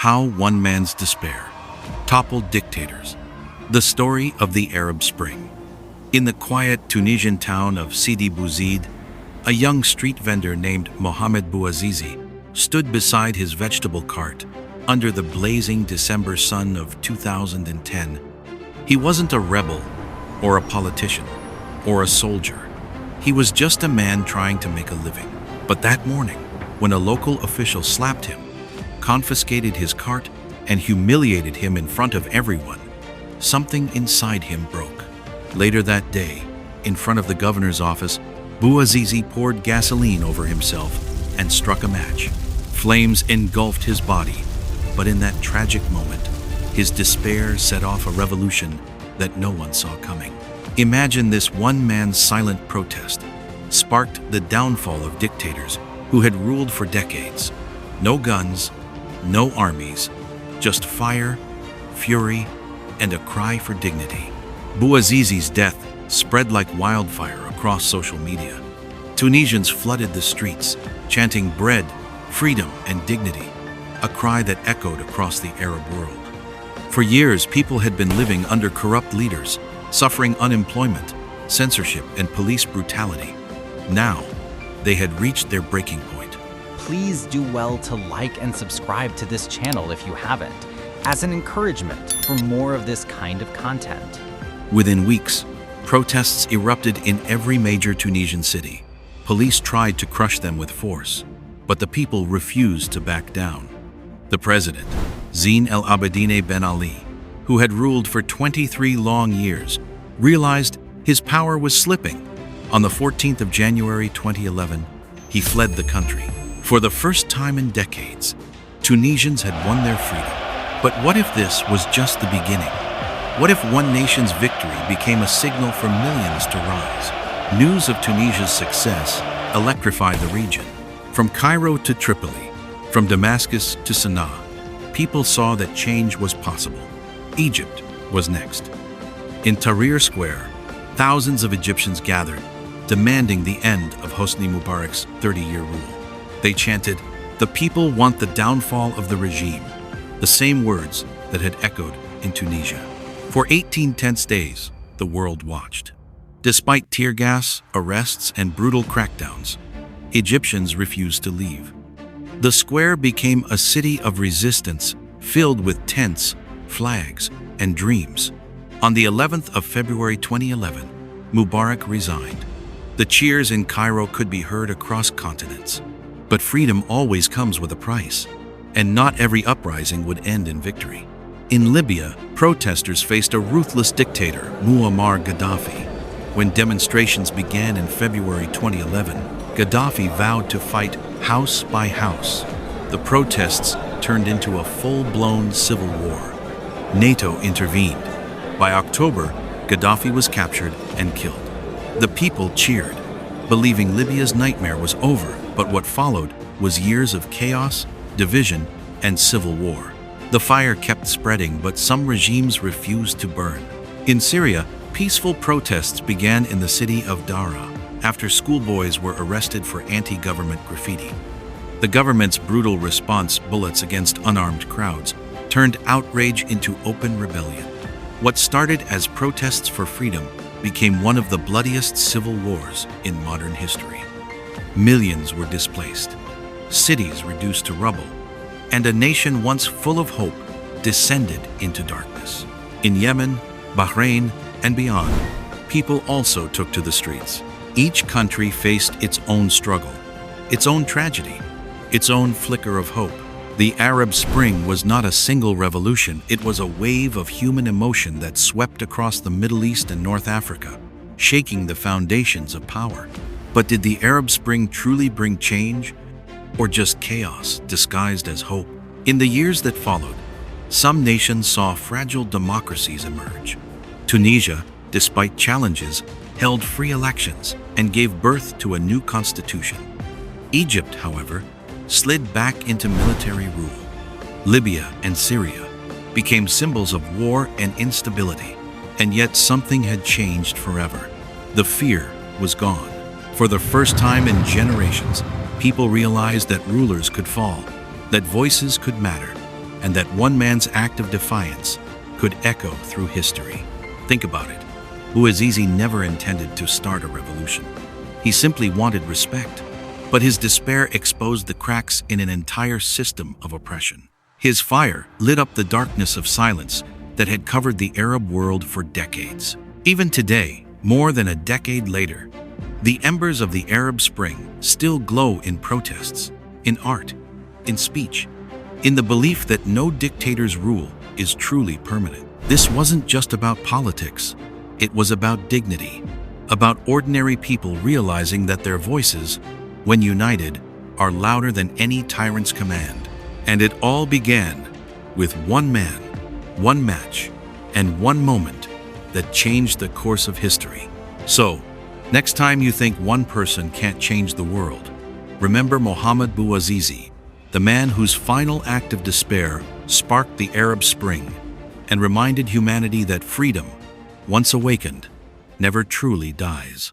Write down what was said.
How one man's despair toppled dictators. The story of the Arab Spring. In the quiet Tunisian town of Sidi Bouzid, a young street vendor named Mohamed Bouazizi stood beside his vegetable cart under the blazing December sun of 2010. He wasn't a rebel or a politician or a soldier. He was just a man trying to make a living. But that morning, when a local official slapped him, confiscated his cart, and humiliated him in front of everyone, something inside him broke. Later that day, in front of the governor's office, Bouazizi poured gasoline over himself and struck a match. Flames engulfed his body, but in that tragic moment, his despair set off a revolution that no one saw coming. Imagine this one man's silent protest sparked the downfall of dictators who had ruled for decades. No guns, no armies, just fire, fury, and a cry for dignity. Bouazizi's death spread like wildfire across social media. Tunisians flooded the streets, chanting bread, freedom, and dignity, a cry that echoed across the Arab world. For years, people had been living under corrupt leaders, suffering unemployment, censorship, and police brutality. Now, they had reached their breaking point. Please do well to like and subscribe to this channel if you haven't, as an encouragement for more of this kind of content. Within weeks, protests erupted in every major Tunisian city. Police tried to crush them with force, but the people refused to back down. The president, Zine El Abidine Ben Ali, who had ruled for 23 long years, realized his power was slipping. On the 14th of January 2011, he fled the country. For the first time in decades, Tunisians had won their freedom. But what if this was just the beginning? What if one nation's victory became a signal for millions to rise? News of Tunisia's success electrified the region. From Cairo to Tripoli, from Damascus to Sana'a, people saw that change was possible. Egypt was next. In Tahrir Square, thousands of Egyptians gathered, demanding the end of Hosni Mubarak's 30-year rule. They chanted, "The people want the downfall of the regime," the same words that had echoed in Tunisia. For 18 tense days, the world watched. Despite tear gas, arrests, and brutal crackdowns, Egyptians refused to leave. The square became a city of resistance filled with tents, flags, and dreams. On the 11th of February 2011, Mubarak resigned. The cheers in Cairo could be heard across continents. But freedom always comes with a price, and not every uprising would end in victory. In Libya, protesters faced a ruthless dictator, Muammar Gaddafi. When demonstrations began in February 2011, Gaddafi vowed to fight house by house. The protests turned into a full-blown civil war. NATO intervened. By October, Gaddafi was captured and killed. The people cheered, believing Libya's nightmare was over, but what followed was years of chaos, division, and civil war. The fire kept spreading, but some regimes refused to burn. In Syria, peaceful protests began in the city of Daraa after schoolboys were arrested for anti-government graffiti. The government's brutal response, bullets against unarmed crowds, turned outrage into open rebellion. What started as protests for freedom became one of the bloodiest civil wars in modern history. Millions were displaced, cities reduced to rubble, and a nation once full of hope descended into darkness. In Yemen, Bahrain, and beyond, people also took to the streets. Each country faced its own struggle, its own tragedy, its own flicker of hope. The Arab Spring was not a single revolution, it was a wave of human emotion that swept across the Middle East and North Africa, shaking the foundations of power. But did the Arab Spring truly bring change, or just chaos disguised as hope? In the years that followed, some nations saw fragile democracies emerge. Tunisia, despite challenges, held free elections and gave birth to a new constitution. Egypt, however, slid back into military rule. Libya and Syria became symbols of war and instability, and yet something had changed forever. The fear was gone. For the first time in generations, people realized that rulers could fall, that voices could matter, and that one man's act of defiance could echo through history. Think about it. Bouazizi never intended to start a revolution. He simply wanted respect. But his despair exposed the cracks in an entire system of oppression. His fire lit up the darkness of silence that had covered the Arab world for decades. Even today, more than a decade later, the embers of the Arab Spring still glow in protests, in art, in speech, in the belief that no dictator's rule is truly permanent. This wasn't just about politics. It was about dignity, about ordinary people realizing that their voices, when united, are louder than any tyrant's command. And it all began with one man, one match, and one moment that changed the course of history. So, next time you think one person can't change the world, remember Mohammed Bouazizi, the man whose final act of despair sparked the Arab Spring and reminded humanity that freedom, once awakened, never truly dies.